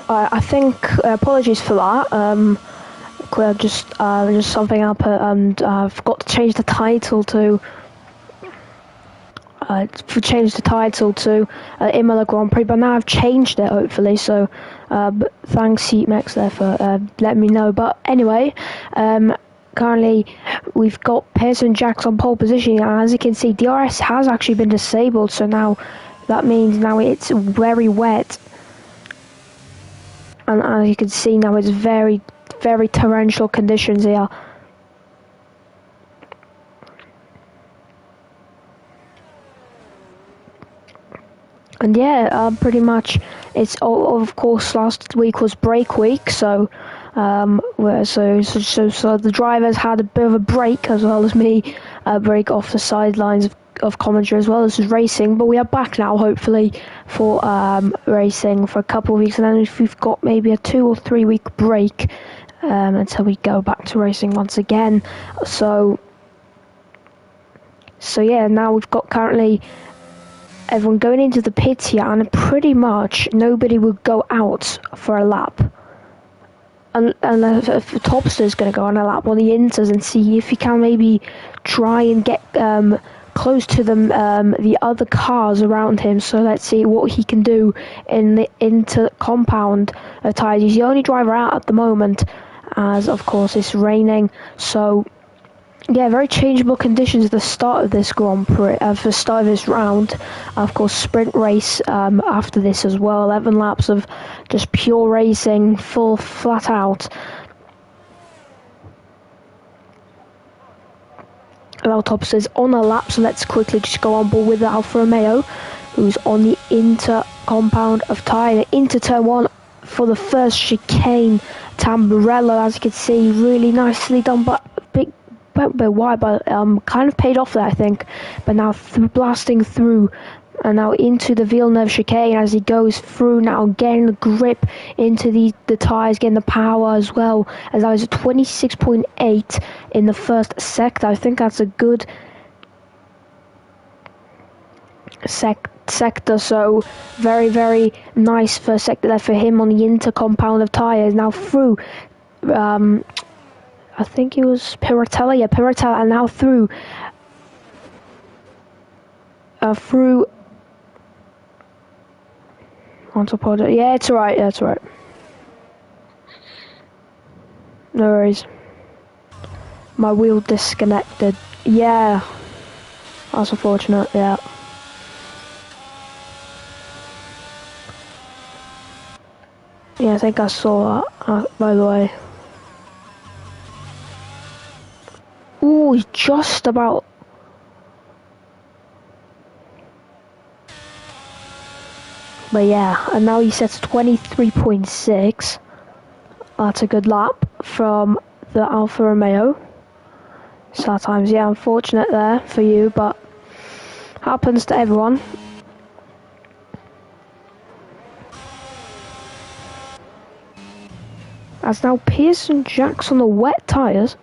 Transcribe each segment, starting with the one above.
I think apologies for that. Just something up, and I forgot to change the title to. Change the title to Imola Grand Prix, but now I've changed it, hopefully, so but thanks Heatmex there for letting me know. But anyway, currently we've got Pearson Jacks on pole position, and as you can see, DRS has actually been disabled, so now that means now it's very wet, and as you can see now it's very, very torrential conditions here. And yeah, pretty much. It's of course last week was break week, so so the drivers had a bit of a break as well as me, break off the sidelines of commentary as well as racing. But we are back now, hopefully, for racing for a couple of weeks, and then we've got maybe a 2 or 3 week break until we go back to racing once again. So yeah, now we've got currently everyone going into the pits here, and pretty much nobody will go out for a lap. Unless if Topster's going to go on a lap on the Inters and see if he can maybe try and get close to the other cars around him. So let's see what he can do in the Inter compound tyres. He's the only driver out at the moment, as of course it's raining. So yeah, very changeable conditions at the start of this Grand Prix, for the start of this round. Of course, sprint race after this as well. 11 laps of just pure racing, full flat out. Top says on a lap, so let's quickly just go on board with the Alfa Romeo, who's on the Inter compound of tyre. Into turn 1 for the first chicane. Tamburello, as you can see, really nicely done, but a bit wide, but kind of paid off there, I think. But now blasting through, and now into the Villeneuve chicane as he goes through, now getting the grip into the tyres, getting the power as well, as I was at 26.8 in the first sector. I think that's a good sector, so very, very nice first sector there for him on the Inter compound of tyres. Now through I think it was Piratella, and now through onto pod. Yeah, it's alright, no worries. My wheel disconnected. Yeah, that's unfortunate. Yeah, I think I saw that, by the way. Ooh, he's just about. But yeah, and now he sets 23.6. That's a good lap from the Alfa Romeo. Start times, yeah, unfortunate there for you, but happens to everyone. As now Pearson Jacks on the wet tyres.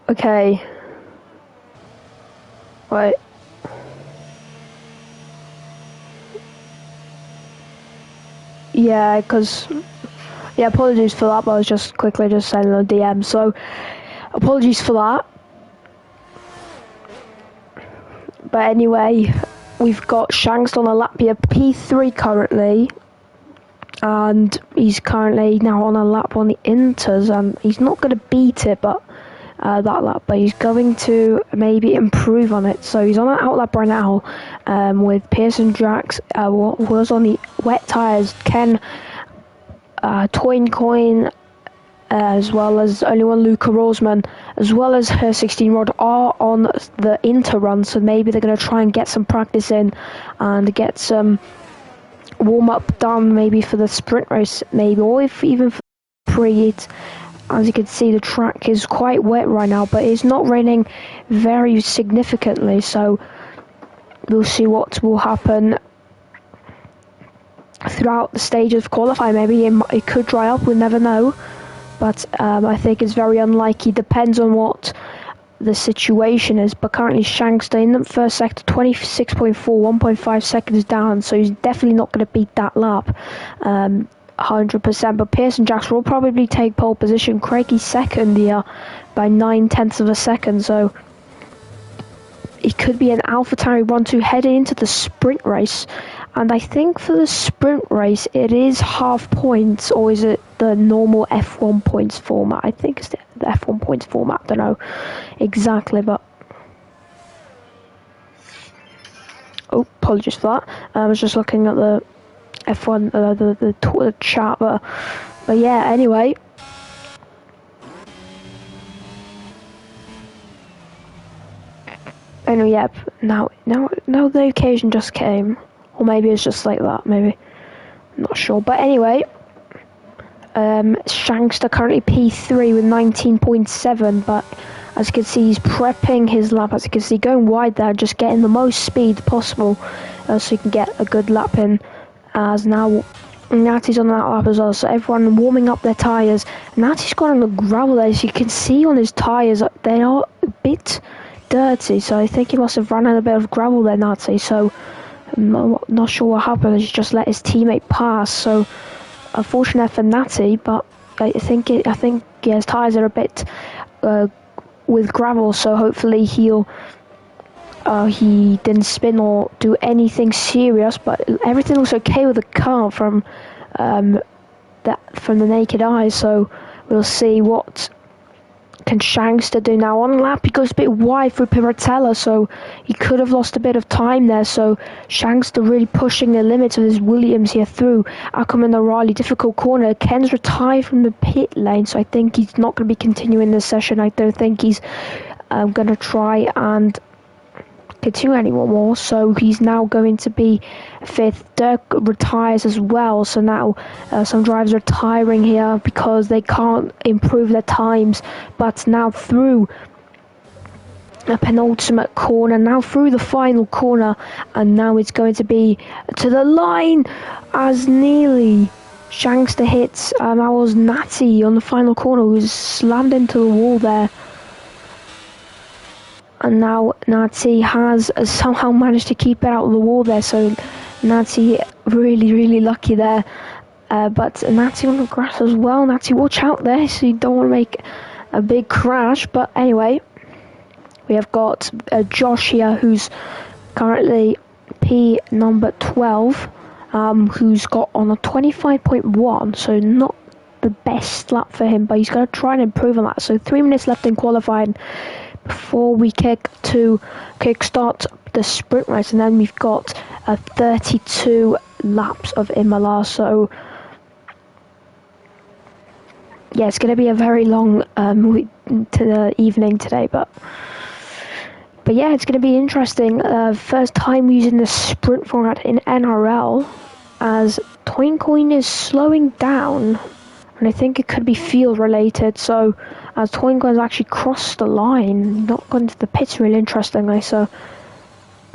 Okay. Wait. Yeah, because... Yeah, apologies for that, but I was just quickly just sending a DM, so... Apologies for that. But anyway, we've got Shanks on a lap here, P3 currently, and he's currently now on a lap on the Inters, and he's not going to beat it, but that lap, but he's going to maybe improve on it. So he's on an outlap right now, with Pearson Jacks, was on the wet tyres, Ken, Toyn Coin, as well as only one Luca Rosman, as well as her 16 Rod are on the Inter run, so maybe they're going to try and get some practice in and get some warm up done, maybe for the sprint race, maybe, or if even for Prix. As you can see, the track is quite wet right now, but it's not raining very significantly, so we'll see what will happen throughout the stages of qualifying. Maybe it could dry up, we'll never know, but I think it's very unlikely. Depends on what the situation is, but currently Shankster in the first sector, 26.4, 1.5 seconds down, so he's definitely not going to beat that lap. 100%, but Pearson Jacks will probably take pole position. Craigie's second here by 9/10 of a second, so it could be an AlphaTauri 1-2 heading into the sprint race. And I think for the sprint race it is half points, or is it the normal F1 points format? I think it's the F1 points format, I don't know exactly, but apologies for that. I was just looking at the F1, the chat, but yeah, anyway. Anyway, yep, now the occasion just came. Or maybe it's just like that, maybe. I'm not sure. But anyway, Shankster currently P3 with 19.7, but as you can see, he's prepping his lap. As you can see, going wide there, just getting the most speed possible, so he can get a good lap in. As now Natty's on that lap as well, so everyone warming up their tyres. Natty's got on the gravel there, so you can see on his tyres they are a bit dirty, so I think he must have run out a bit of gravel there, Natty, so I'm not sure what happened. He just let his teammate pass, so unfortunate for Natty, but I think his tyres are a bit with gravel, so hopefully he didn't spin or do anything serious, but everything looks okay with the car from the naked eye, so we'll see what can Shankster do now. On lap he goes a bit wide through Piratella, so he could have lost a bit of time there, so Shankster really pushing the limits of his Williams here through Ackerman and O'Reilly. Difficult corner. Ken's retired from the pit lane, so I think he's not going to be continuing this session. I don't think he's going to try and continue anymore, so he's now going to be fifth. Dirk retires as well, so now some drivers are retiring here because they can't improve their times. But now through a penultimate corner, now through the final corner, and now it's going to be to the line as nearly Shankster hits. That was Natty on the final corner who was slammed into the wall there. And now Natty has somehow managed to keep it out of the wall there, so Natty really lucky there. But Natty on the grass as well. Natty, watch out there, so you don't want to make a big crash. But anyway, we have got Josh here, who's currently P number 12, who's got on a 25.1, so not the best lap for him, but he's going to try and improve on that. So 3 minutes left in qualifying before we kick start the sprint race, and then we've got 32 laps of Imola, so yeah, it's going to be a very long to the evening today, but yeah, it's going to be interesting. First time using the sprint format in NRL, as Toyncoin is slowing down, and I think it could be field related, so as Toyncoin's actually crossed the line, not gone to the pits really interestingly, so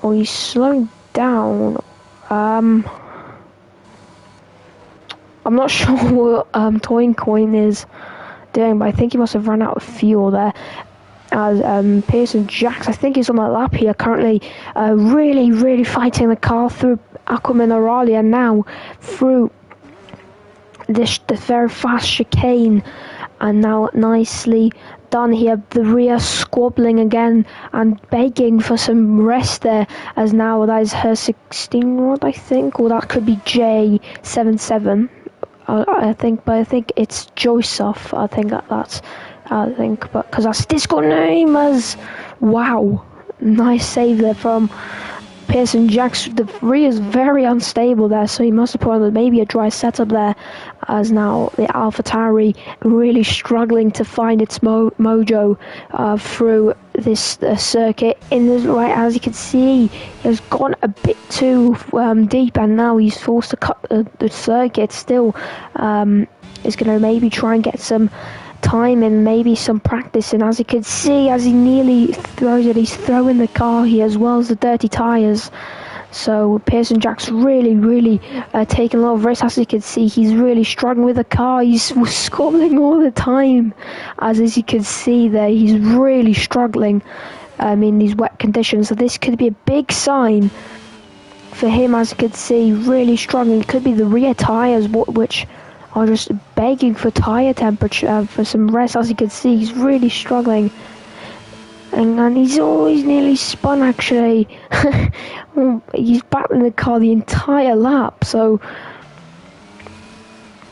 he's slowing down. I'm not sure what Toyncoin is doing, but I think he must have run out of fuel there. As Pearson Jacks, I think he's on the lap here currently, really fighting the car through Ackerman O'Reilly, and now through this very fast chicane, and now nicely done here. The rear squabbling again and begging for some rest there, as now that is her 16-year-old, I think, or that could be J77. I think it's Joseph. I think, but because that's disco name as. Wow, nice save there from Pearson Jacks. The rear is very unstable there, so he must have put on maybe a dry setup there, as now the AlphaTauri really struggling to find its mojo through this circuit. In the right, as you can see, he has gone a bit too deep, and now he's forced to cut the circuit. Still, is going to maybe try and get some time and maybe some practice. And as you can see, as he nearly throws it, he's throwing the car here as well as the dirty tyres. So Pearson Jack's really taking a lot of risks. As you can see, he's really struggling with the car. He's squabbling all the time. As you can see there, he's really struggling in these wet conditions. So this could be a big sign for him. As you can see, really struggling. It could be the rear tyres, which are just begging for tyre temperature, for some rest. As you can see, he's really struggling. And he's always nearly spun, actually. He's battling the car the entire lap. So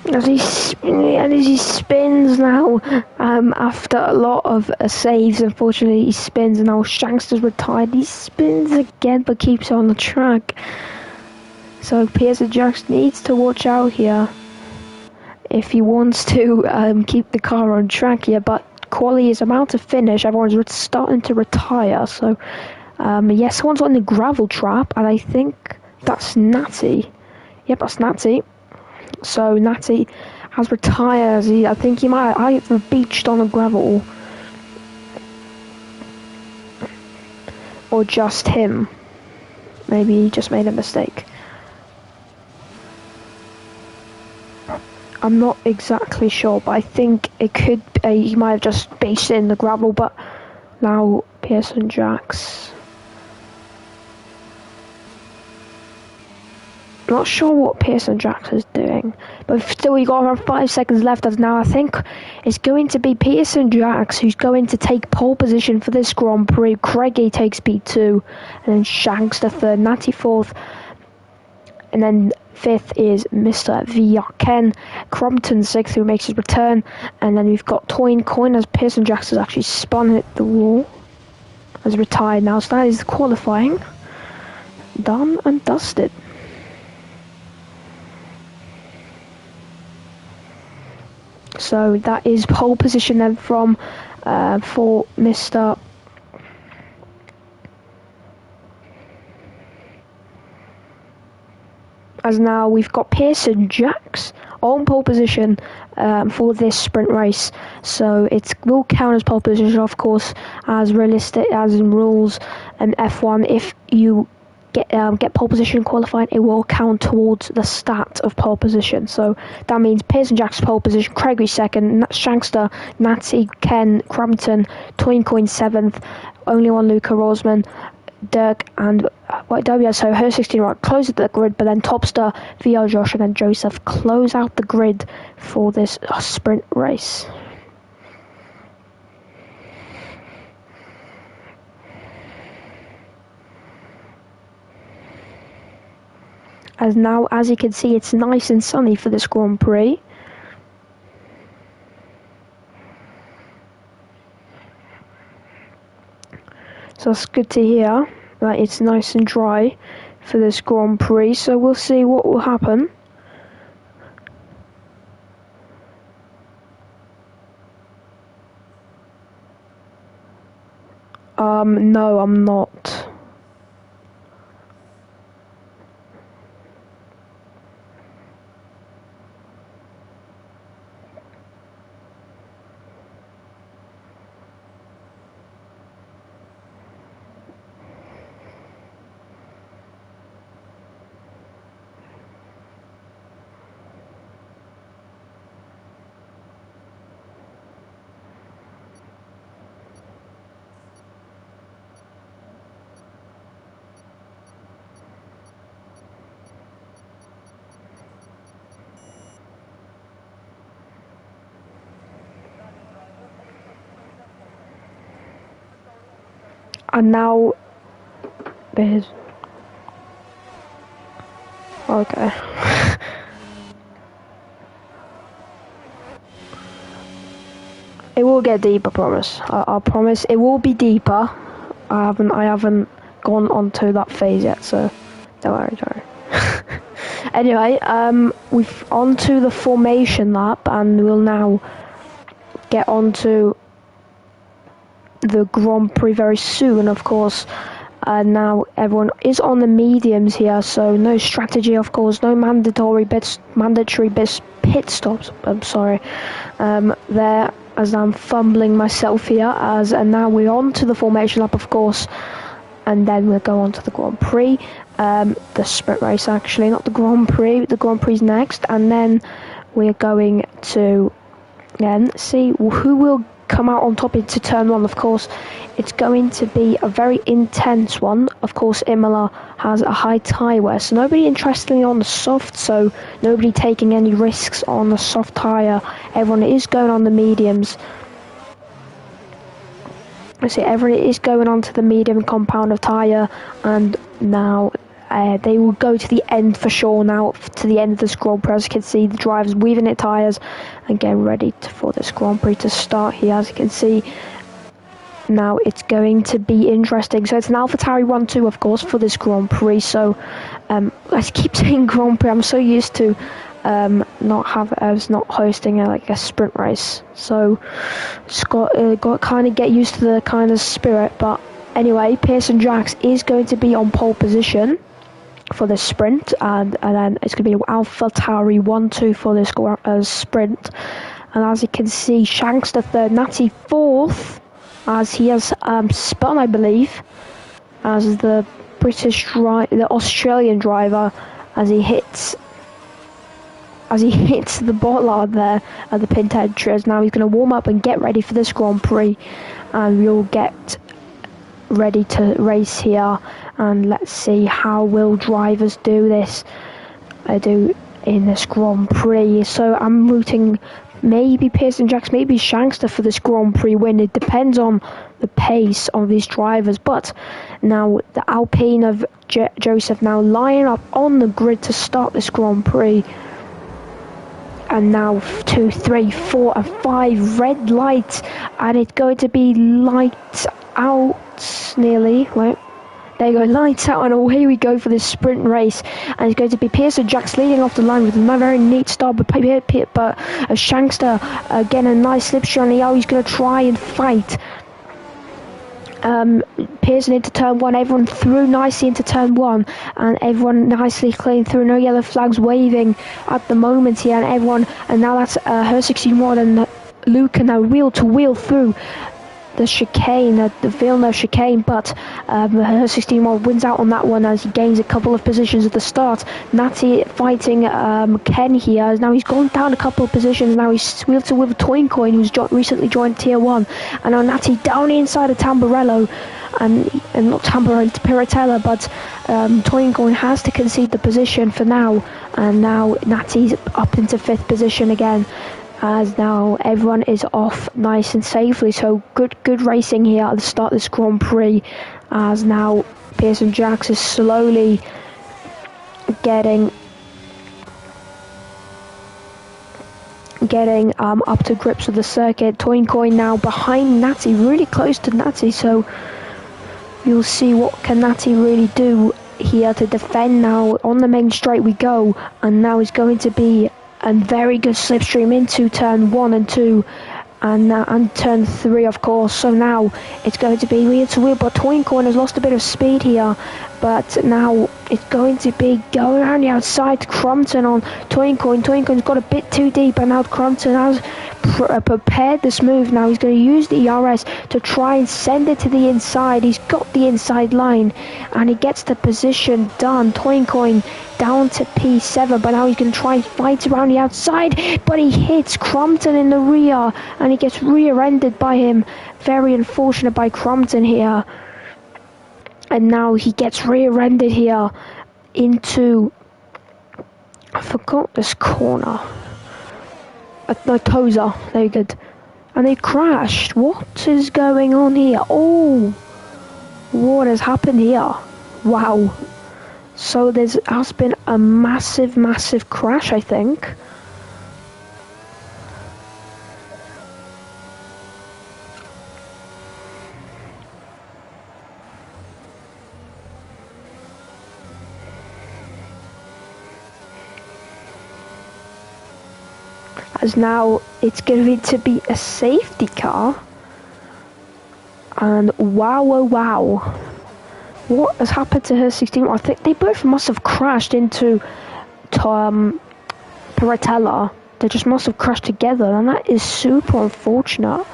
as he spins now, after a lot of saves, unfortunately he spins, and now Shankster's retired. He spins again but keeps on the track. So Pearson Jacks needs to watch out here if he wants to keep the car on track here. But quali is about to finish. Everyone's starting to retire. So yes, someone's on the gravel trap, and I think that's Natty. Yep, that's Natty. So Natty has retired. I think he might either beached on the gravel or just him. Maybe he just made a mistake. I'm not exactly sure, but I think it could. He might have just beached in the gravel. But now Pearson Jacks. Not sure what Pearson Jacks is doing, but still we got around 5 seconds left. As now I think it's going to be Pearson Jacks who's going to take pole position for this Grand Prix. Craigie takes P2, and then Shanks the third, Natty fourth, and then fifth is Mr. Viaken. Crompton sixth, who makes his return, and then we've got Toyn Coin as Pearson Jacks has actually spun hit the wall, has retired now. So that is qualifying done and dusted. So that is pole position then from for Mr. As now we've got Pearson Jacks on pole position for this sprint race. So it will count as pole position, of course, as realistic as in rules and F1. If you get pole position qualifying, it will count towards the stat of pole position. So that means Pearson Jacks pole position, Craigie second, Shankster, Natty, Ken, Crampton, Toyncoin seventh, only one Luca Rosman, Dirk and W. So her 16 right closes the grid, but then Topster, VR Josh, and then Joseph close out the grid for this sprint race. As now, as you can see, it's nice and sunny for this Grand Prix. So it's good to hear that it's nice and dry for this Grand Prix. So we'll see what will happen. No, I'm not. And now there's okay. It will get deeper, promise. I promise it will be deeper. I haven't gone onto that phase yet, so don't worry. Anyway, we've onto the formation lap, and we'll now get onto the Grand Prix very soon, of course. Now everyone is on the mediums here, so no strategy, of course, no mandatory pit stops. I'm sorry. There, as I'm fumbling myself here, and now we're on to the formation lap, of course, and then we'll go on to the Grand Prix, the sprint race actually, not the Grand Prix. The Grand Prix is next, and then we're going to then see who will come out on top into turn one. Of course, it's going to be a very intense one. Of course, Imola has a high tyre wear, so nobody interestingly on the soft, so nobody taking any risks on the soft tyre. Everyone is going on the mediums. I see everyone is going on to the medium compound of tyre, and now they will go to the end for sure now, to the end of this Grand Prix. As you can see, the drivers weaving their tyres and getting ready for this Grand Prix to start here. As you can see, now it's going to be interesting. So it's an AlphaTauri 1-2, of course, for this Grand Prix. So I keep saying Grand Prix. I'm so used to not hosting a sprint race. So it's got to kind of get used to the kind of spirit. But anyway, Pearson Jacks is going to be on pole position for the sprint, and then it's going to be AlphaTauri 1-2 for this sprint. And as you can see, Shanks the third, Natty fourth, as he has spun, I believe, as the the Australian driver, as he hits the bollard there at the pit entry. Now he's going to warm up and get ready for this Grand Prix, and we'll get ready to race here. And let's see how will drivers do this. I do in this Grand Prix. So I'm rooting maybe Pearson Jacks, maybe Shankster for this Grand Prix win. It depends on the pace of these drivers. But now the Alpine of Joseph now lining up on the grid to start this Grand Prix. And now 2, 3, 4 and 5 red lights, and it's going to be lights out nearly. Wait. There you go, lights out, and away we go for this sprint race. And it's going to be Pearson Jacks leading off the line with a very neat start, but Shankster again a nice slipstream. Now he's going to try and fight Pearson into turn one. Everyone through nicely into turn one, and everyone nicely clean through. No yellow flags waving at the moment here, and now that's her 16-1 and Luca now wheel to wheel through the chicane, the Villeneuve chicane, but her 16-1 wins out on that one as he gains a couple of positions at the start. Natty fighting Ken here. Now he's gone down a couple of positions. Now he's wheel to wheel with Toincoin, who's recently joined Tier 1. And now Natty down inside of Tamburello, and not Tamburello, Piratella, but Toincoin has to concede the position for now. And now Natty's up into 5th position again, as now everyone is off nice and safely. So good racing here at the start of this Grand Prix, as now Pearson Jacks is slowly getting up to grips with the circuit. Toincoin now behind Natty, really close to Natty, so you'll see what can Natty really do here to defend. Now on the main straight we go, and now is going to be a very good slipstream into turn 1 and 2, and turn 3, of course. So now it's going to be wheel to wheel, but Toincoin has lost a bit of speed here, but now it's going to be going around the outside to Crompton on Toincoin. Toincoin's got a bit too deep, and now Crompton has prepared this move. Now he's going to use the ERS to try and send it to the inside. He's got the inside line, and he gets the position done. Toincoin down to P7, but now he's going to try and fight around the outside, but he hits Crompton in the rear, and he gets rear-ended by him. Very unfortunate by Crompton here. And now he gets rear-ended here into, I forgot this corner. No, Toza, very good. And they crashed. What is going on here? Oh, What has happened here? Wow. So there has been a massive crash, I think. As now it's going to be a safety car. And wow. What has happened to her 16? I think they both must have crashed into Paratella. They just must have crashed together, and that is super unfortunate.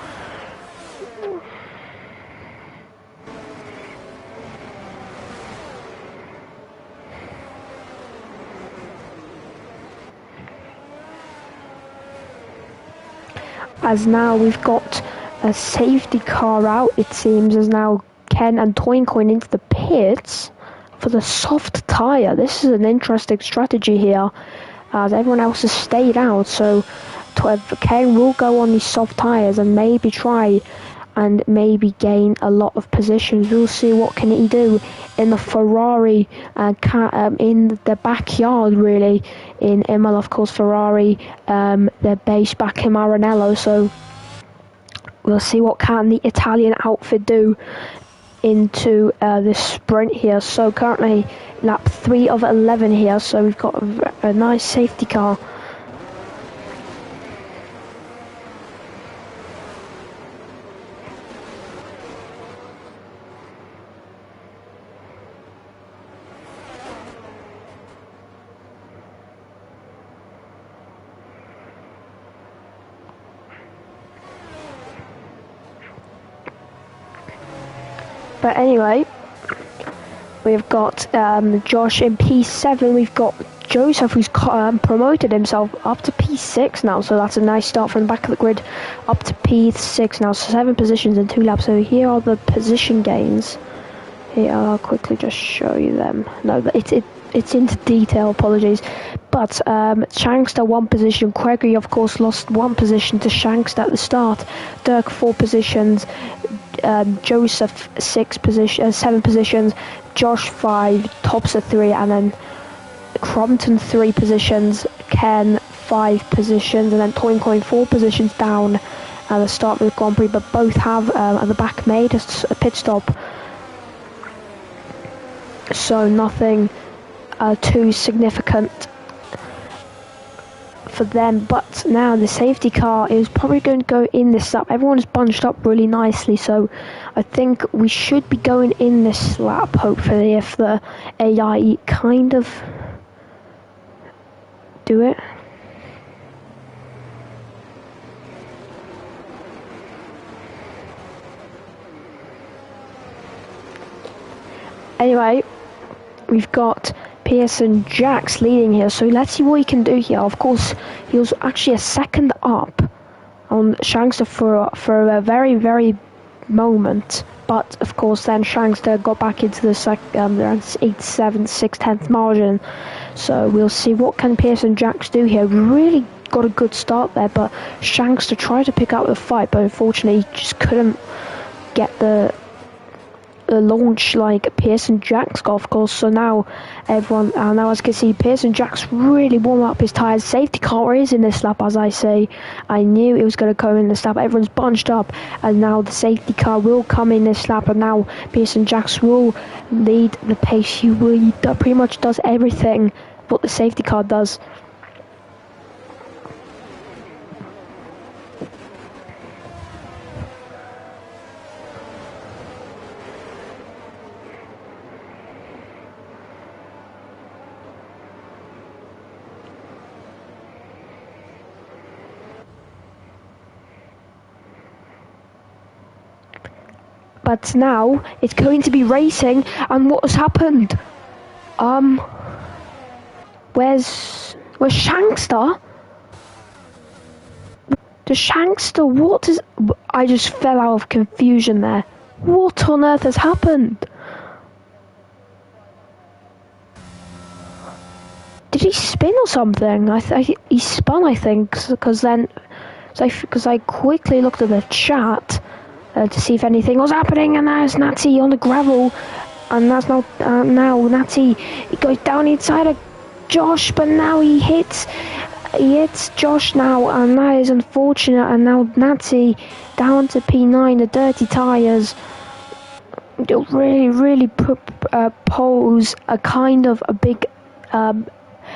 As now we've got a safety car out, it seems, as now Ken and Toincoin into the pits for the soft tyre. This is an interesting strategy here, as everyone else has stayed out, so Ken will go on these soft tyres and maybe try and maybe gain a lot of positions. We'll see what can he do in the Ferrari in the backyard, really, in Imola. Of course, Ferrari, they're based back in Maranello, so we'll see what can the Italian outfit do into this sprint here. So currently lap 3 of 11 here, so we've got a nice safety car. But anyway, we've got Josh in P7. We've got Joseph, who's promoted himself up to P6 now. So that's a nice start from the back of the grid up to P6 now. So 7 positions in 2 laps. So here are the position gains. Here, I'll quickly just show you them. No, it's into detail, apologies. But Shankster 1 position. Gregory, of course, lost 1 position to Shankster at the start. Dirk 4 positions. Joseph 7 positions. Josh 5. Topser 3. And then Crompton 3 positions. Ken 5 positions. And then Toincoin 4 positions down at the start of the Grand Prix. But both have at the back made a pit stop. So nothing too significant for them. But now the safety car is probably going to go in this lap. Everyone is bunched up really nicely, so I think we should be going in this lap, hopefully, if the AI kind of do it. Anyway, we've got Pearson Jacks leading here, so let's see what he can do here. Of course, he was actually a second up on Shankster for a very moment, but of course then Shankster got back into the around 8/7, 6/10 margin. So we'll see what can Pearson Jacks do here. Really got a good start there, but Shankster tried to pick up the fight, but unfortunately he just couldn't get the launch like Pearson Jacks got, of course. So now everyone, now as you can see, Pearson Jacks really warm up his tyres. Safety car is in this lap, as I say. I knew it was going to come in this lap. Everyone's bunched up, and now the safety car will come in this lap, and now Pearson Jacks will lead the pace. He pretty much does everything what the safety car does. But now it's going to be racing, and what has happened? Where's Shankster? The Shankster, what is... I just fell out of confusion there. What on earth has happened? Did he spin or something? He spun, I think, because I quickly looked at the chat, to see if anything was happening, and there's Natty on the gravel, and that's now Natty, he goes down inside of Josh, but now he hits Josh now, and that is unfortunate, and now Natty down to P9, the dirty tyres. Really pose a kind of a big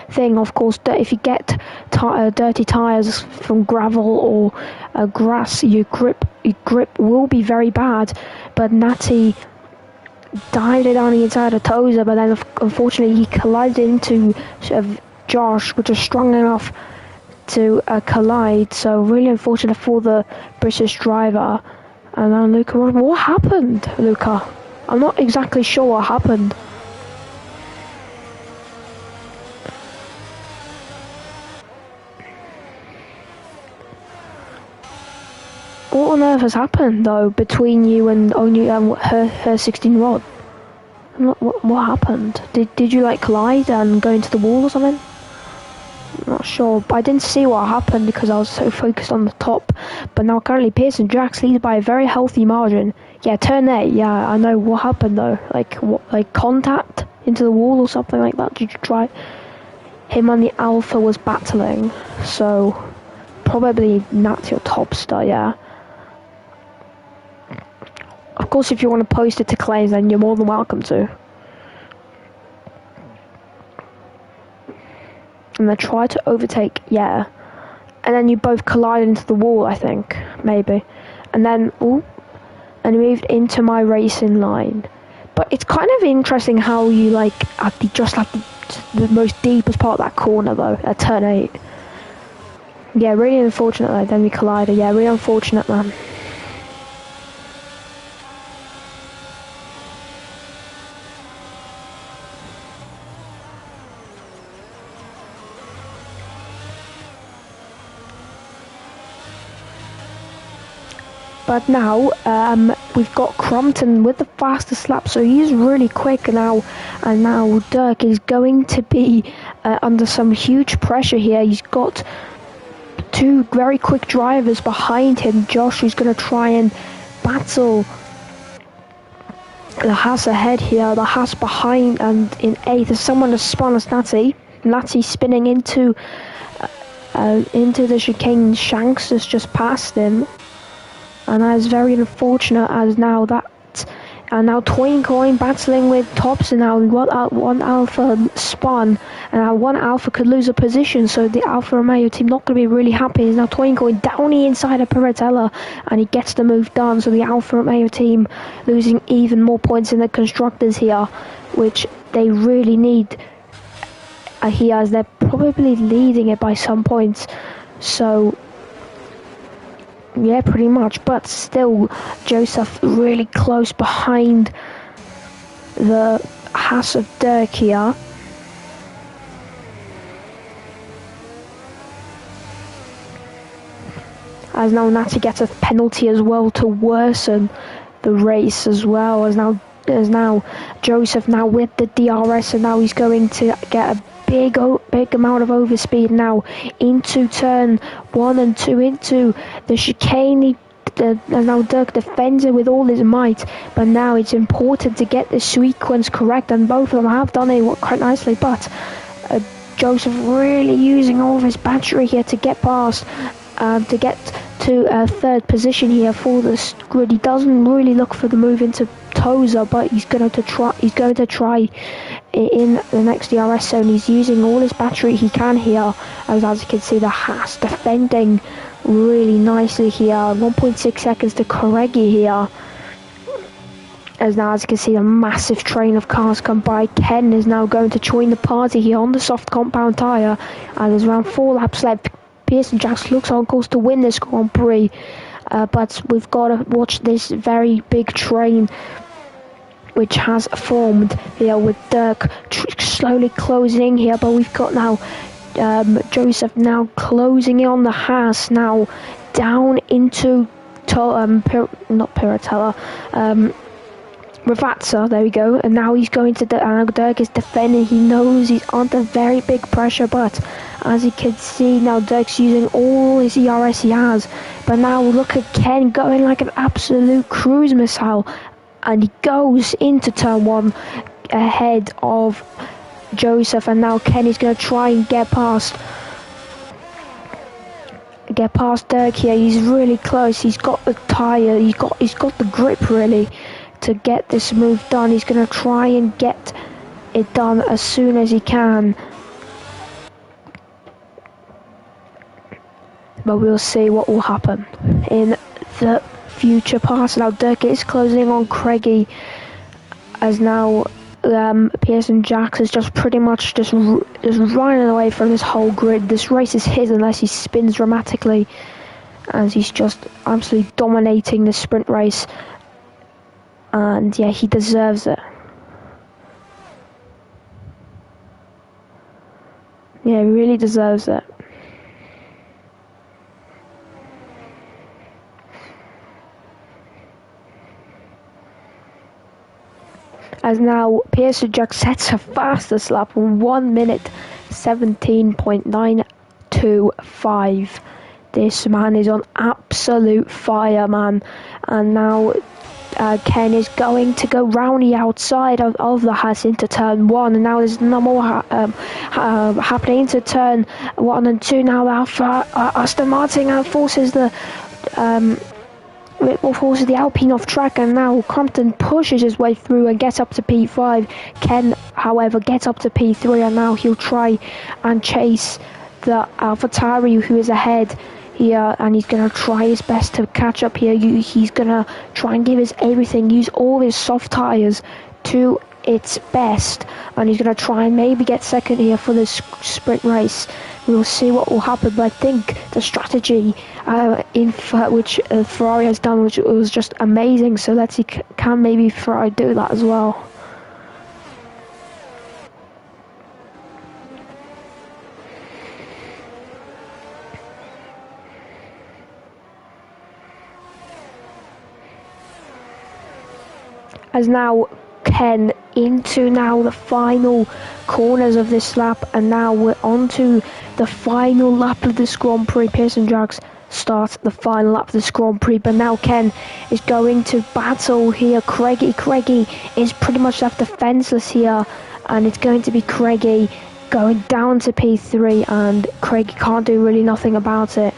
thing. Of course, that if you get dirty tyres from gravel or grass, your grip will be very bad. But Natty dived down the inside of Tozer, but then unfortunately he collided into Josh, which was strong enough to collide. So really unfortunate for the British driver. And then Luca, what happened, Luca? I'm not exactly sure what happened. What on earth has happened, though, between you and her 16 rod? What happened? Did you like collide and go into the wall or something? I'm not sure, but I didn't see what happened because I was so focused on the top. But now currently Pearson Jacks leads by a very healthy margin. Yeah, turn 8. Yeah, I know what happened though. Like contact into the wall or something like that. Did you try? Him and the Alpha was battling, so probably Nat your top star. Yeah. Of course, if you want to post it to claims, then you're more than welcome to. And they try to overtake, yeah. And then you both collide into the wall, I think, maybe. And then, and moved into my racing line. But it's kind of interesting how you, like, just at the most deepest part of that corner, though, at turn 8. Yeah, really unfortunate, though. Then we collided. Yeah, really unfortunate, man. But now we've got Crompton with the fastest lap, so he's really quick now. And now Dirk is going to be under some huge pressure here. He's got two very quick drivers behind him. Josh, who's going to try and battle the Haas ahead here. The Haas behind, and in 8th is someone as spun as Natty. Natty spinning into the chicane. Shanks has just passed him. And that is very unfortunate, as now Twinkcoin battling with Tops, and now one Alpha spun, and now one Alpha could lose a position, so the Alfa Romeo team not going to be really happy. Is now Twinkcoin down the inside of Piratella, and he gets the move done, so the Alfa Romeo team losing even more points in the constructors here, which they really need here, as they're probably leading it by some points. So yeah, pretty much, but still Joseph really close behind the Haas of Dirk here. As now Natty gets a penalty as well to worsen the race as well, as now Joseph now with the DRS, and now he's going to get a big amount of overspeed now into turn 1 and 2 into the chicane. And now Dirk defends it with all his might, but now it's important to get the sequence correct, and both of them have done it quite nicely. But Joseph really using all of his battery here to get past, to get to third position here for this grid. He doesn't really look for the move into Tozer, but he's going to try in the next DRS zone. He's using all his battery he can here, as you can see the Haas defending really nicely here. 1.6 seconds to Correggi here, as you can see a massive train of cars come by. Ken is now going to join the party here on the soft compound tyre, and there's around 4 laps left. Pearson Jacks looks on course to win this Grand Prix, but we've got to watch this very big train which has formed here, with Dirk slowly closing here. But we've got now Joseph now closing in on the Haas, now down into not Piratella, Ravazza, there we go. And now he's going to Dirk is defending. He knows he's under very big pressure, but as you can see now, Dirk's using all his ERS he has. But now look at Ken going like an absolute cruise missile. And he goes into turn 1 ahead of Joseph. And now Kenny's going to try and get past Dirk here. He's really close. He's got the tyre. He's got the grip really to get this move done. He's going to try and get it done as soon as he can. But we'll see what will happen in the future past. Now Dirk is closing on Craigie as now Pearson Jacks is just pretty much just running away from this whole grid. This race is his unless he spins dramatically, as he's just absolutely dominating this sprint race. And yeah, he deserves it. Yeah, he really deserves it. As now Pearson Jack sets a fastest lap on 1 minute 17.925. This man is on absolute fire, man. And now Ken is going to go round the outside of the Haas into turn 1, and now there's no more happening into turn 1 and 2. Now Aston Martin forces the Alpine off track, and now Crompton pushes his way through and gets up to P5. Ken, however, gets up to P3, and now he'll try and chase the AlphaTauri, who is ahead here, and he's going to try his best to catch up here. He's going to try and give his everything, use all his soft tyres to its best, and he's going to try and maybe get second here for this sprint race. We'll see what will happen, but I think the strategy which Ferrari has done, which was just amazing, so let's see, can maybe Ferrari do that as well. As now Ken into now the final corners of this lap, and now we're on to the final lap of this Grand Prix. Pearson Jacks starts the final lap of this Grand Prix, but now Ken is going to battle here. Craigie is pretty much left defenseless here, and it's going to be Craigie going down to P3, and Craigie can't do really nothing about it.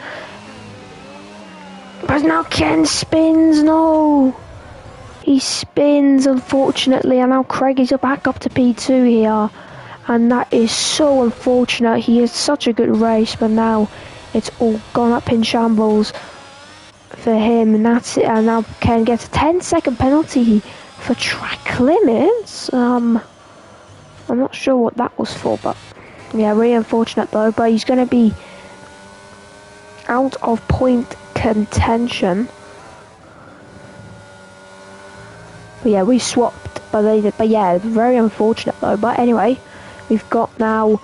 But now Ken spins, no! He spins, unfortunately, and now Craigie's back up to P2 here, and that is so unfortunate. He had such a good race, but now it's all gone up in shambles for him, and that's it. And now Ken gets a 10-second penalty for track limits. I'm not sure what that was for, but yeah, really unfortunate though. But he's going to be out of point contention. But yeah, we swapped, but yeah, very unfortunate though. But anyway, we've got now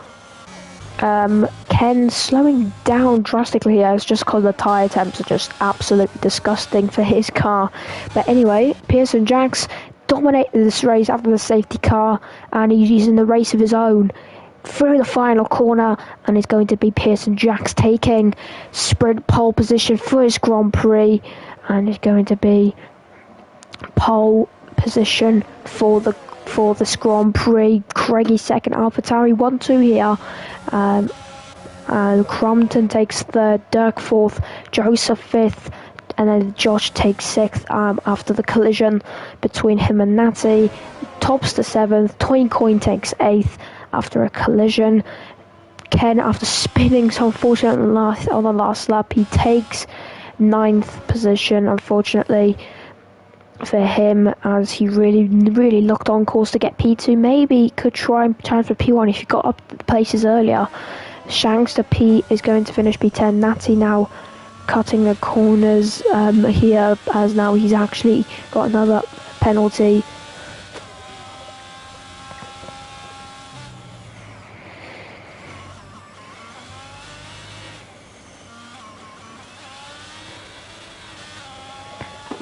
Ken slowing down drastically here. It's just because the tyre temps are just absolutely disgusting for his car. But anyway, Pearson Jacks dominated this race after the safety car, and he's using the race of his own through the final corner, and it's going to be Pearson Jacks taking sprint pole position for his Grand Prix, and it's going to be pole position for this Grand Prix. Craigie second, AlphaTauri 1-2 here. Crompton takes third, Dirk fourth, Joseph fifth, and then Josh takes sixth after the collision between him and Natty. Tops to seventh, Toyn Coyne takes eighth after a collision. Ken, after spinning so unfortunately on the last lap, he takes ninth position, unfortunately for him, as he really looked on course to get P2. Maybe he could try and turn for P1 if he got up the places earlier. Shanks to P is going to finish P10. Natty now cutting the corners here, as now he's actually got another penalty.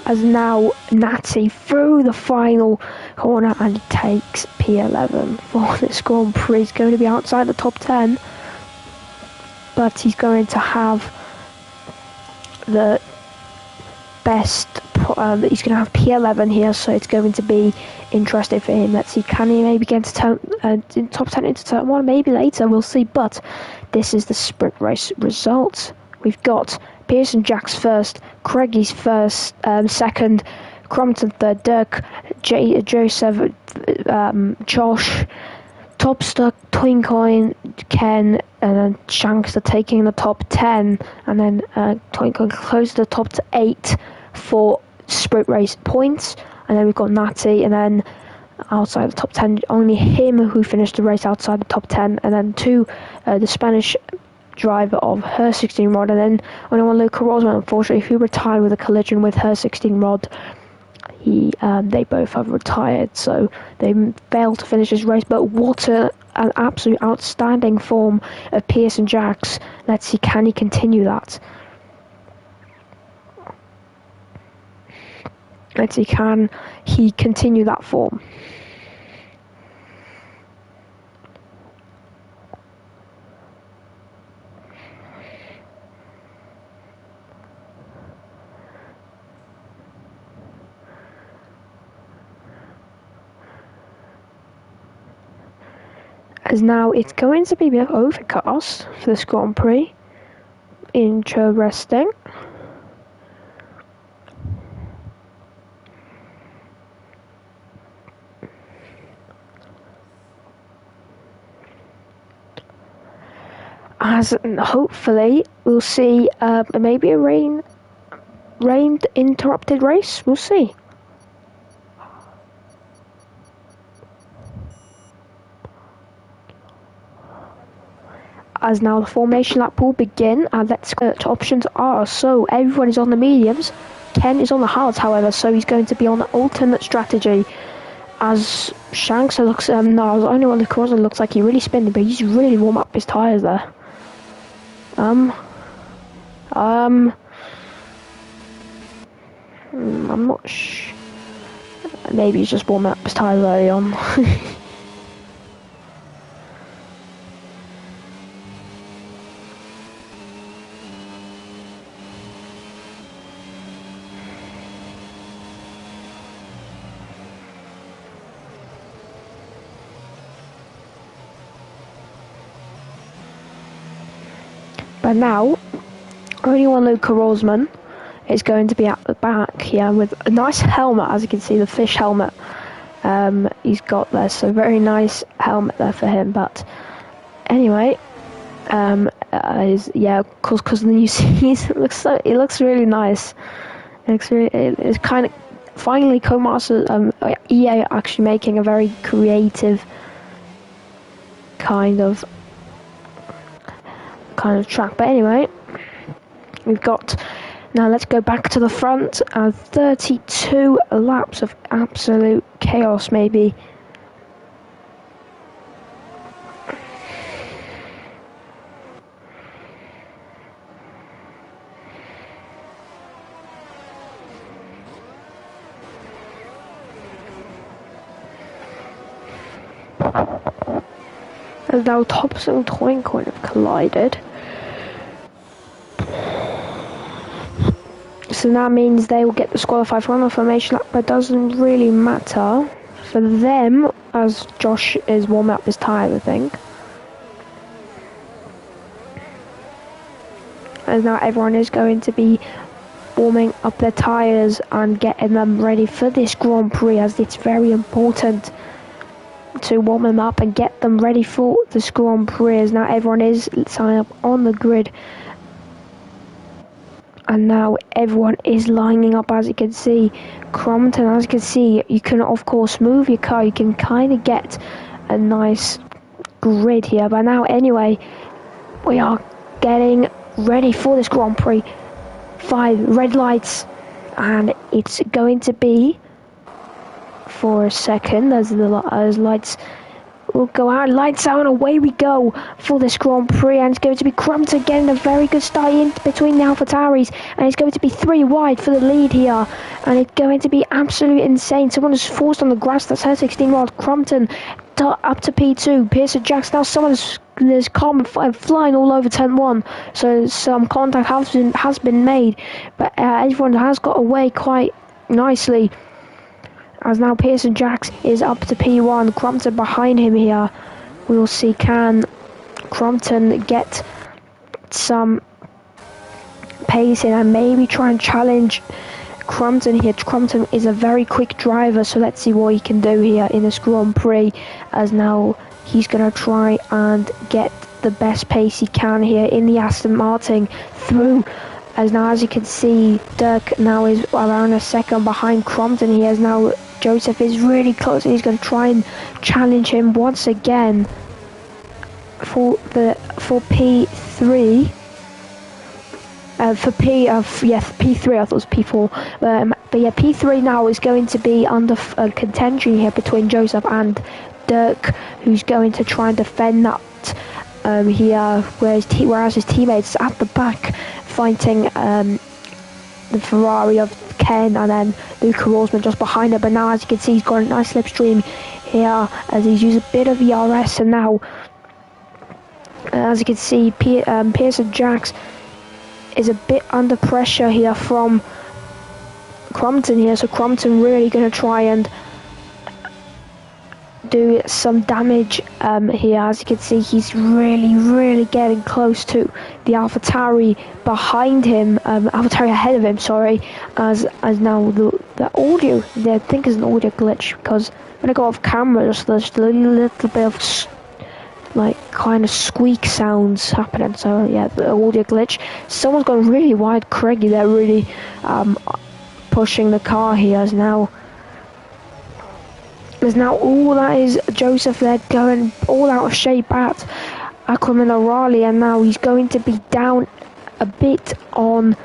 As now Natty through the final corner, and he takes P11 for this Grand Prix. He's going to be outside the top 10. but he's going to have the best. He's going to have P11 here, so it's going to be interesting for him. Let's see, can he maybe get into top 10 into turn 1? Maybe later, we'll see. But this is the sprint race results. We've got Pearson Jack's first, Craiggie's first, second, Crompton third, Dirk, Joseph, Josh, Topstuck, Toincoin, Ken, and then Shanks are taking the top 10, and then Toincoin closes the top to 8 for sprint race points, and then we've got Natty, and then outside the top 10, only him who finished the race outside the top 10, and then the Spanish driver of her 16 rod, and then only one Luca Rosman, unfortunately, who retired with a collision with her 16 rod. They both have retired, so they failed to finish this race. But what an absolute outstanding form of Pearson Jacks. Let's see, can he continue that? Let's see, can he continue that form? As now it's going to be a bit overcast for this Grand Prix. Interesting. As hopefully we'll see maybe a rain interrupted race. We'll see. As now the formation lap will begin, and let's go to options are, so everyone is on the mediums. Ken is on the hards, however, so he's going to be on the alternate strategy. As Shanks looks, no, the only one the Corsa looks like he really spinning, but he's really warm up his tyres there. I'm not sure. Maybe he's just warming up his tyres early on. But now, only one Luca Rosman is going to be at the back here with a nice helmet, as you can see, the fish helmet he's got there. So very nice helmet there for him. But anyway, because the new season it looks really nice. It's kind of finally Codemasters, EA actually making a very creative kind of track. But anyway, we've got, now let's go back to the front, 32 laps of absolute chaos maybe. As now Thompson and Toincoin have collided. So that means they will get disqualified from the formation lap, but it doesn't really matter for them as Josh is warming up his tyre, I think. As now everyone is going to be warming up their tyres and getting them ready for this Grand Prix, as it's very important to warm them up and get them ready for this Grand Prix. As now everyone is signing up on the grid. And now everyone is lining up, as you can see. Crompton, as you can see, you can of course move your car. You can kind of get a nice grid here. But now anyway, we are getting ready for this Grand Prix. 5 red lights, and it's going to be for a second as those lights will go out. Lights out, and away we go for this Grand Prix, and it's going to be Crompton getting a very good start in between the AlphaTauris, and it's going to be 3 wide for the lead here, and it's going to be absolutely insane. Someone is forced on the grass. That's her 16 rod. Crompton up to P2. Pearson Jacks, now someone has there's carbon flying all over turn 1, so some contact has been made, but everyone has got away quite nicely. As now Pearson Jacks is up to P1, Crompton behind him here. We'll see, can Crompton get some pace in and maybe try and challenge Crompton here. Crompton is a very quick driver, so let's see what he can do here in this Grand Prix, as now he's going to try and get the best pace he can here in the Aston Martin through. As now, as you can see, Dirk now is around a second behind Crompton. He has now, Joseph is really close and he's going to try and challenge him once again for P3. P3, I thought it was P4, but yeah, P3 now is going to be under contention here between Joseph and Dirk, who's going to try and defend that here, whereas his teammates at the back fighting the Ferrari of Ken, and then Luca Rosman just behind it. But now, as you can see, he's got a nice slipstream here as he's used a bit of ERS, and now as you can see, Pearson Jacks is a bit under pressure here from Crompton here, so Crompton really going to try and do some damage here. As you can see, he's really getting close to the AlphaTauri behind him, AlphaTauri ahead of him, sorry, as now the audio there, I think is an audio glitch, because when I go off camera, there's a little bit of like kind of squeak sounds happening, so yeah, the audio glitch. Someone's gone really wide. Craigie, they're really pushing the car here. As now all that is Joseph there going all out of shape at Aquaman Raleigh, and now he's going to be down a bit on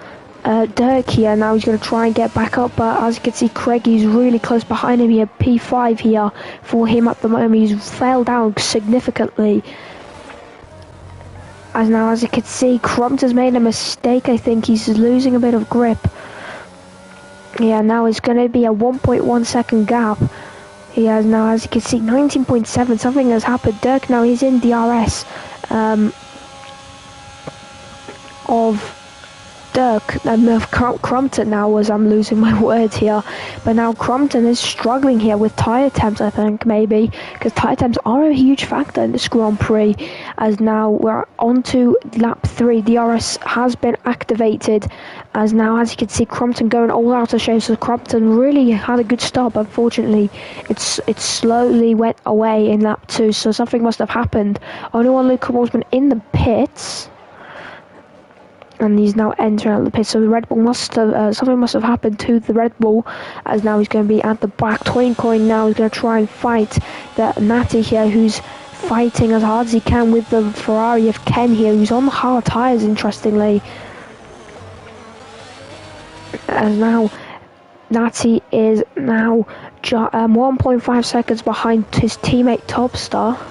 Dirk here. Now he's going to try and get back up, but as you can see, Craigie's really close behind him here. P5 here for him at the moment. He's fell down significantly. As you can see, Crompton's made a mistake. I think he's losing a bit of grip. Yeah, now it's going to be a 1.1 second gap. He has now, as you can see, 19.7. Something has happened. Dirk now he's in DRS of Dirk and Crompton now, as I'm losing my words here. But now Crompton is struggling here with tyre temps, I think, maybe, because tyre temps are a huge factor in this Grand Prix. As now we're on to lap 3. DRS has been activated. As now, as you can see, Crompton going all out of shape. So Crompton really had a good start, but unfortunately it slowly went away in lap 2. So something must have happened. Only one Luca Rosman in the pits, and he's now entering the pit, so the Red Bull must have, something must have happened to the Red Bull, as now he's going to be at the back. Twain Coin now is going to try and fight the Natty here, who's fighting as hard as he can with the Ferrari of Ken here, who's on the hard tyres, interestingly. As now, Natty is now 1.5 seconds behind his teammate Topstar.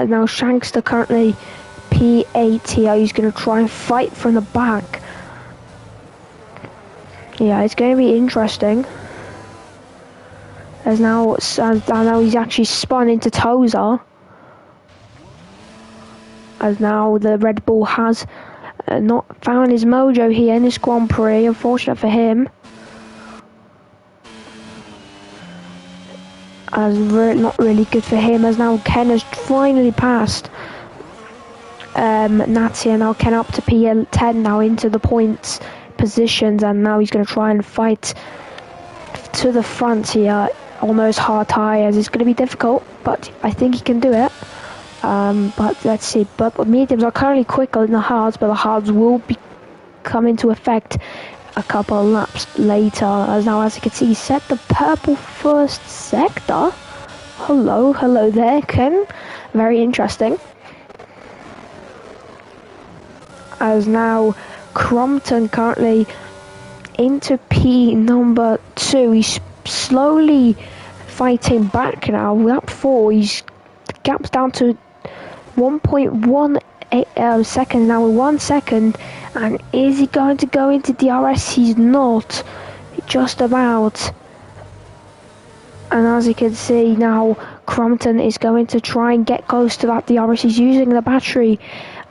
And now Shankster currently P8 here. He's going to try and fight from the back. Yeah, it's going to be interesting. As now he's actually spun into Tozer. As now the Red Bull has not found his mojo here in this Grand Prix. Unfortunate for him. As not really good for him, as now Ken has finally passed Natty, and now Ken up to P10 now into the points positions, and now he's going to try and fight to the front here on those hard tyres. It's going to be difficult, but I think he can do it. But let's see. But the mediums are currently quicker than the hards, but the hards will come into effect a couple of laps later. As now, as you can see, he set the purple first sector. Hello there, Ken. Very interesting. As now Crompton currently into P number 2. He's slowly fighting back now. Lap 4, he's gaps down to 1.1 seconds now, 1 second. And is he going to go into DRS? He's not. Just about. And as you can see now, Crompton is going to try and get close to that DRS. He's using the battery,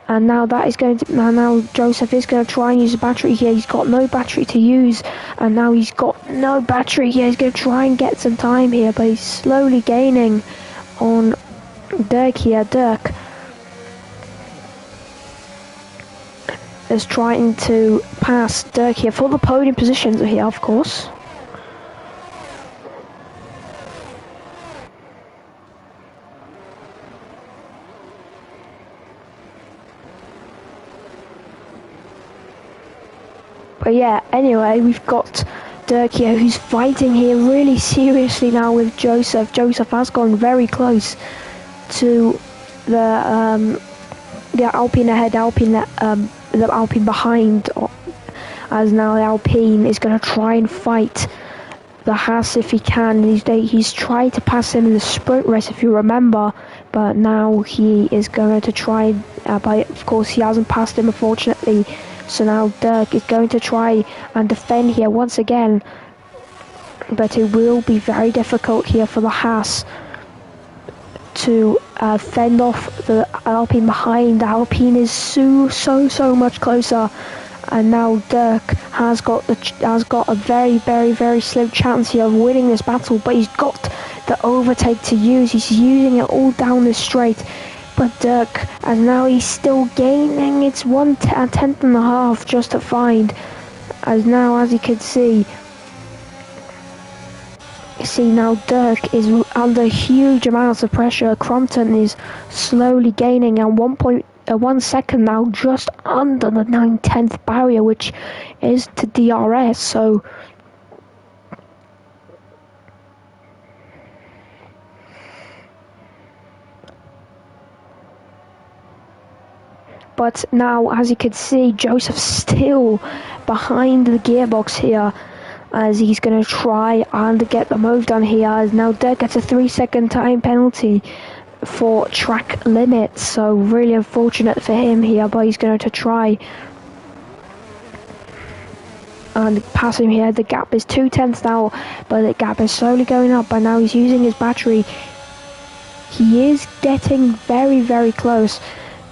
and now that is going to now Joseph is going to try and use the battery here. He's got no battery to use, and now he's got no battery here. He's going to try and get some time here, but he's slowly gaining on Dirk here. Dirk is trying to pass Dirk here for the podium positions here, of course. But yeah, anyway, we've got Dirk here who's fighting here really seriously now with Joseph. Joseph has gone very close to the Alpine ahead, the Alpine behind, as now the Alpine is going to try and fight the Haas if he can. He's tried to pass him in the sprint race, if you remember, but now he is going to try, but of course he hasn't passed him, unfortunately. So now Dirk is going to try and defend here once again, but it will be very difficult here for the Haas to fend off the Alpine behind. The Alpine is so much closer, and now Dirk has got a very slim chance here of winning this battle, but he's got the overtake to use. He's using it all down the straight. But Dirk, and now he's still gaining. It's a tenth and a half just to find. As you can see now Dirk is under huge amounts of pressure. Crompton is slowly gaining, and 1 second now, just under the 9/10 barrier, which is to DRS. So but now, as you can see, Joseph's still behind the gearbox here, as he's going to try and get the move done here. As now Dirk gets a 3-second time penalty for track limits, so really unfortunate for him here, but he's going to try and pass him here. The gap is 2/10 now, but the gap is slowly going up, and now he's using his battery. He is getting very close,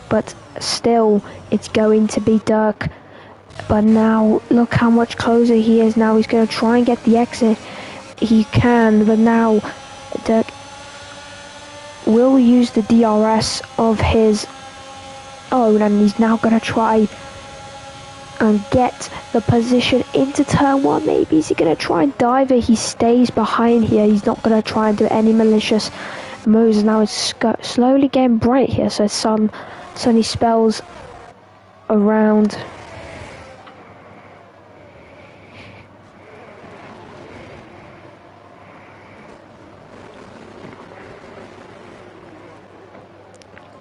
but still it's going to be Dirk. But now look how much closer he is. Now he's going to try and get the exit. He can, but now Dirk will use the DRS of his own, and he's now going to try and get the position into turn 1. Maybe is he going to try and dive it? He stays behind here. He's not going to try and do any malicious moves. Now it's slowly getting bright here, so sunny spells around.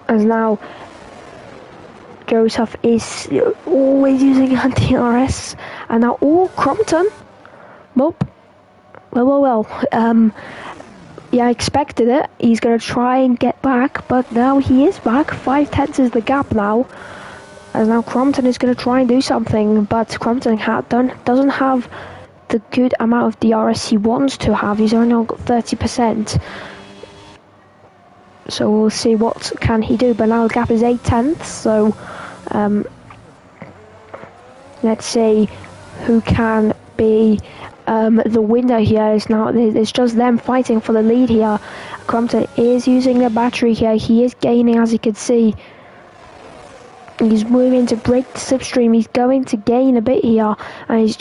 As now Joseph is always using DRS, and now Crompton. Well. Yeah, I expected it. He's going to try and get back, but now he is back. 5/10 is the gap now. As now Crompton is going to try and do something, but Crompton doesn't have the good amount of DRS he wants to have. He's only got 30%. So we'll see what can he do. But now the gap is 8/10. So let's see who can be the winner here. Is now it's just them fighting for the lead here. Crompton is using the battery here. He is gaining, as you can see. He's moving to break the slipstream. He's going to gain a bit here, and he's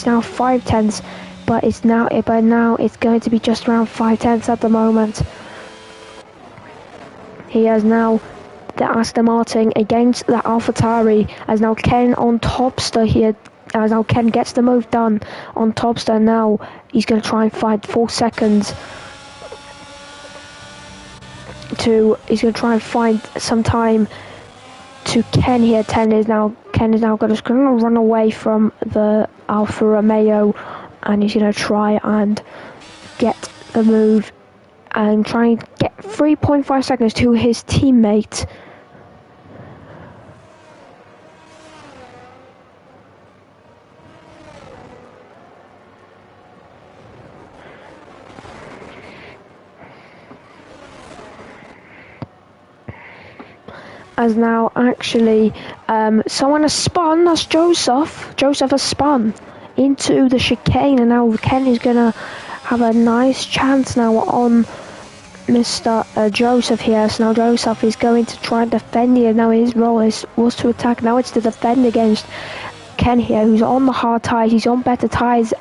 now 5/10. But now it's going to be just around 5/10 at the moment. He has now the Aston Martin against the AlphaTauri, as now Ken on Topster here. As now Ken gets the move done on Topster. Now he's going to try and find 4 seconds he's going to try and find some time to Ken here. Ken is now going to run away from the Alfa Romeo, and he's going to try and get the move and try and get 3.5 seconds to his teammate. As now actually someone has spun. That's Joseph. Joseph has spun into the chicane, and now Ken is gonna have a nice chance now on Mr. Joseph here. So now Joseph is going to try and defend here. Now his role was to attack. Now it's to defend against Ken here, who's on the hard tyres. He's on better tyres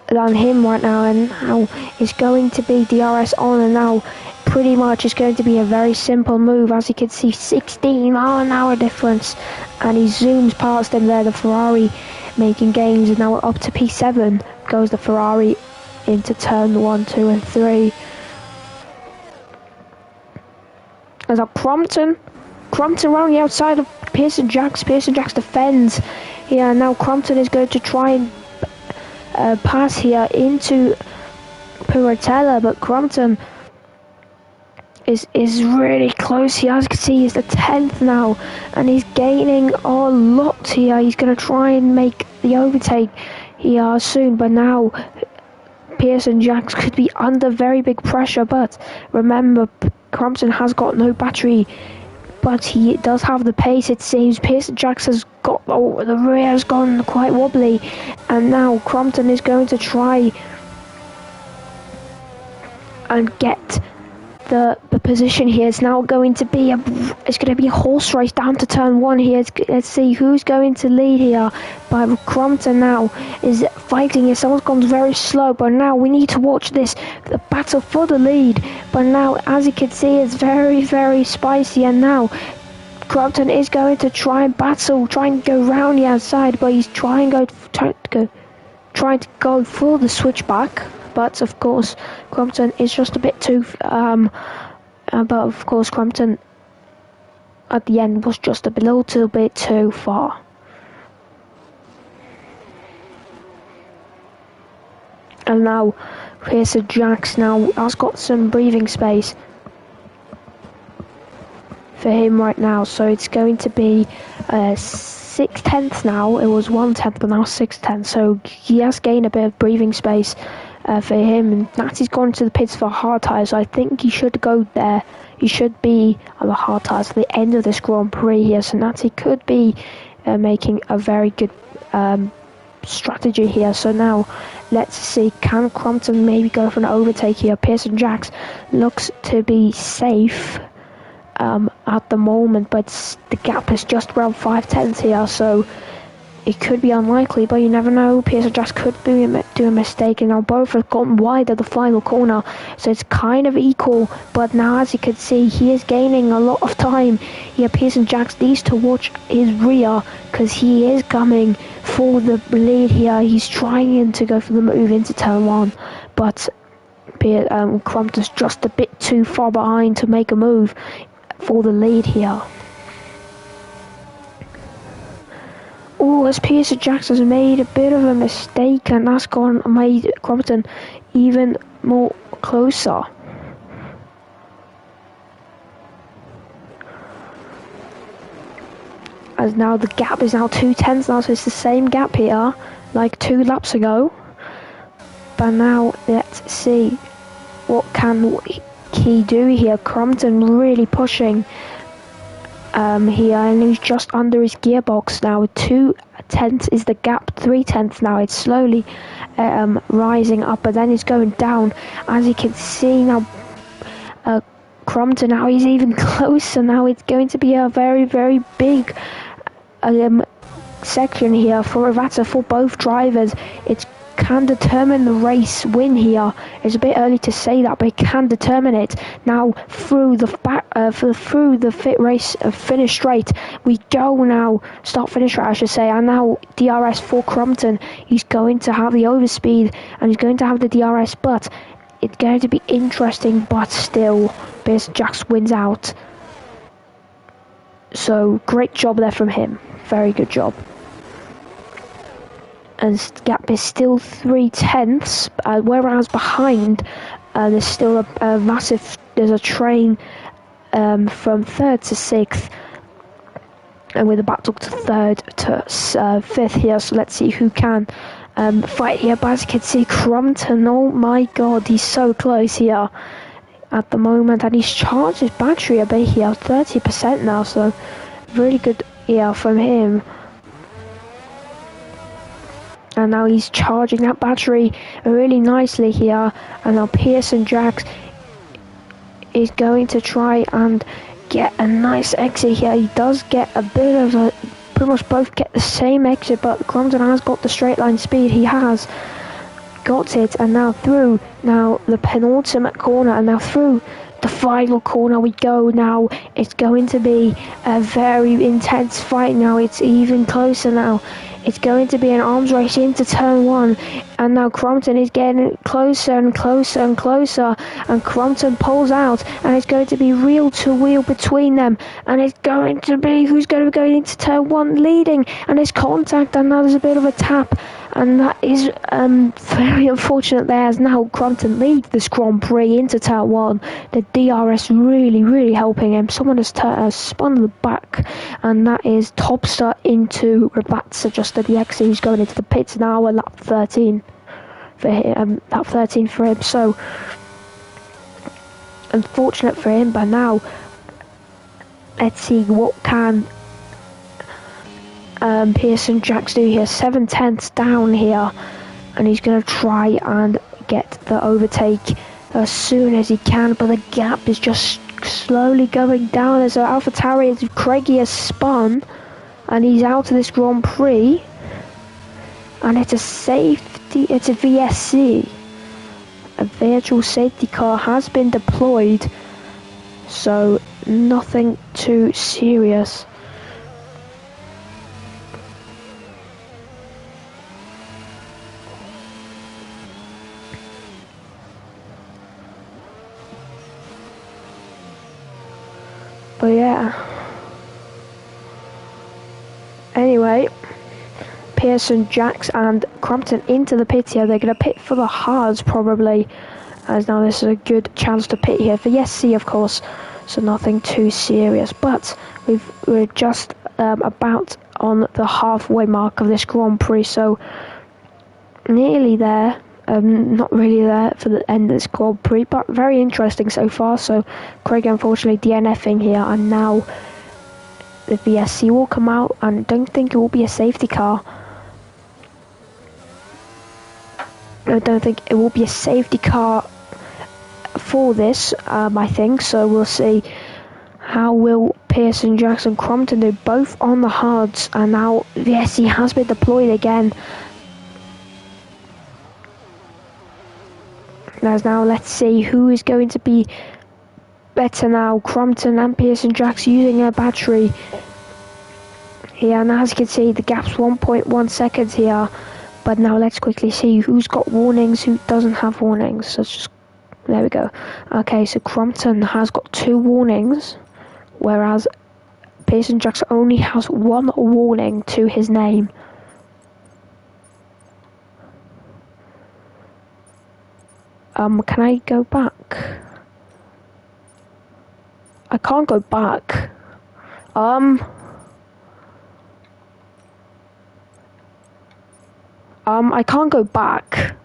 than him right now, and now it's going to be DRS on, and now pretty much it's going to be a very simple move. As you can see, 16 mile an hour difference, and he zooms past him there, the Ferrari making gains, and now up to P7 goes the Ferrari into turn 1, 2 and 3. As a Crompton around the outside of Pearson Jacks defends here. Now Crompton is going to try and pass here into Puratella, but Crompton is really close here. As you can see, he's the 10th now, and he's gaining a lot here. He's going to try and make the overtake here soon, but now Pearson Jacks could be under very big pressure. But remember, Crompton has got no battery, but he does have the pace, it seems. Pearson Jacks has got, oh, the rear has gone quite wobbly, and now Crompton is going to try and get the position here. It's now going to be a horse race down to turn 1 here. Let's see who's going to lead here. But Crompton now is fighting here. Someone's gone very slow, but now we need to watch this, the battle for the lead. But now, as you can see, it's very, very spicy, and now Crompton is going to try and go round the outside, but he's trying to go for the switchback. But of course, Crompton is just a bit too. But of course, Crompton at the end was just a little bit too far. And now, Pearson Jacks now has got some breathing space for him right now. So it's going to be 6/10 now. It was 1/10, but now 6/10. So he has gained a bit of breathing space for him, and Natty's gone to the pits for hard tyres, so I think he should go there. He should be on the hard tyres at the end of this Grand Prix here, so Natty could be making a very good strategy here. So now let's see, can Crompton maybe go for an overtake here? Pearson Jacks looks to be safe at the moment, but the gap is just around 5/10 here, so it could be unlikely, but you never know. Pearson Jacks could do a mistake, and now both have gone wide at the final corner, so it's kind of equal. But now, as you can see, he is gaining a lot of time here. Pearson Jacks needs to watch his rear, because he is coming for the lead here. He's trying to go for the move into turn 1, but Crompton's just a bit too far behind to make a move for the lead here. Oh, as Pearson Jacks has made a bit of a mistake, and that's made Crompton even more closer. As now the gap is now 2/10 now, so it's the same gap here, like 2 laps ago. But now let's see what can he do here. Crompton really pushing here, and he's just under his gearbox now. 2/10 is the gap, 3/10 now. It's slowly rising up, but then it's going down. As you can see now, Crompton now he's even closer. Now it's going to be a very, very big section here for Ivata, for both drivers. It can determine the race win here. It's a bit early to say that, but it can determine it. Now through the fit race finish straight, we go now, start finish straight I should say, and now DRS for Crompton. He's going to have the overspeed, and he's going to have the DRS, but it's going to be interesting. But still, Pearson Jacks wins out. So great job there from him, very good job. And the gap is still 3/10, whereas behind there's still a massive, there's a train from 3rd to 6th, and with a battle to 3rd to 5th here. So let's see who can fight here. But as you can see, Crompton, oh my god, he's so close here. at the moment, and he's charged his battery a bit here, 30% now, so really good here from him. And now he's charging that battery really nicely here, and now Pearson Jacks is going to try and get a nice exit here. He does get a bit of a, pretty much both get the same exit, but Crompton has got the straight line speed. He has got it, and now through now the penultimate corner, and now through the final corner we go. Now it's going to be a very intense fight. Now it's even closer now. It's going to be an arms race into turn 1, and now Crompton is getting closer and closer and closer, and Crompton pulls out, and it's going to be wheel to wheel between them, and it's going to be who's going to be going into turn 1 leading, and there's contact, and now there's a bit of a tap, and that is very unfortunate there, as now Crompton leads this Grand Prix into turn 1. The DRS really helping him. Someone has spun the back, and that is Topster into Rabatza, just at the exit. He's going into the pits now at lap 13 for him. So unfortunate for him, but now let's see what can Pearson Jacks do here. 7/10 down here, and he's going to try and get the overtake as soon as he can, but the gap is just slowly going down as AlphaTauri, Craigie has spun, and he's out of this Grand Prix, and it's a safety, it's a VSC. A virtual safety car has been deployed, so nothing too serious. But yeah. Anyway, Pearson Jacks and Crompton into the pit here. They're going to pit for the hards probably, as now this is a good chance to pit here for SC, of course, so nothing too serious. But we're just about on the halfway mark of this Grand Prix, so nearly there. Not really there for the end of this Grand Prix, but very interesting so far. So Craig unfortunately DNFing here, and now the VSC will come out, and I don't think it will be a safety car. I don't think it will be a safety car for this, I think, so we'll see how will Pearson, Jackson, Crompton do, both on the hards, and now VSC has been deployed again. Now let's see who is going to be better now. Crompton and Pearson Jacks using a battery here, and as you can see the gap's 1.1 seconds here. But now let's quickly see who's got warnings, who doesn't have warnings. So it's just, there we go. Okay, so Crompton has got 2 warnings, whereas Pearson Jacks only has 1 warning to his name. Can I go back? I can't go back. I can't go back.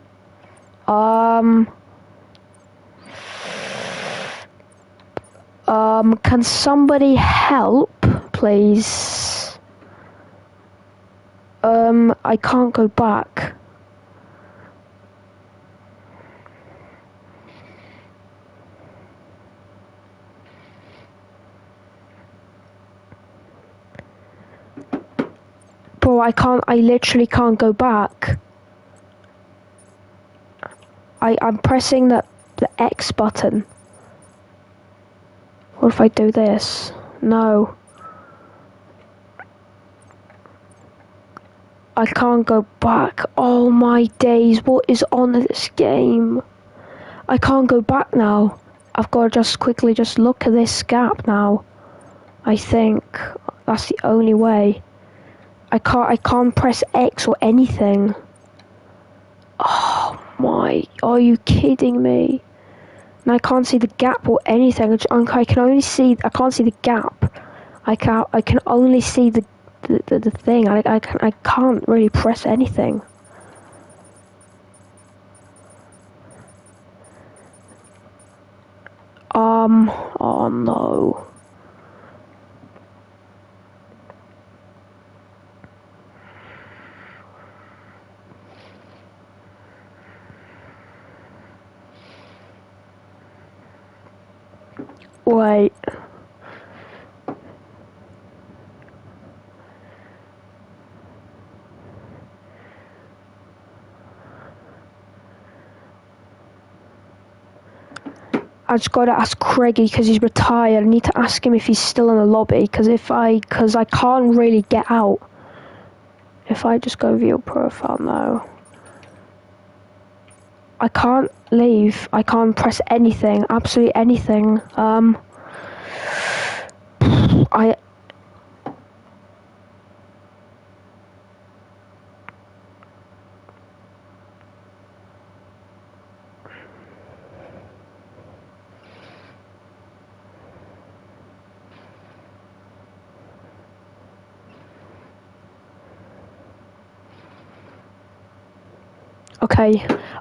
Can somebody help, please? I can't go back. Bro, I literally can't go back. I'm pressing the X button. What if I do this? No. I can't go back. Oh my days, what is on this game? I can't go back now. I've got to just quickly just look at this gap now. I think that's the only way. I can't press X or anything. Oh my, are you kidding me? And I can't see the gap or anything. I can only see, I can't see the gap. I can only see the thing. I can't really press anything. Oh no. Wait. I just gotta ask Craigie because he's retired. I need to ask him if he's still in the lobby because I can't really get out. If I just go view profile now, I can't leave. I can't press anything, absolutely anything. I.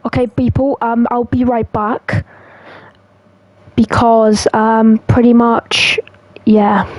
Okay, people. I'll be right back because pretty much, yeah.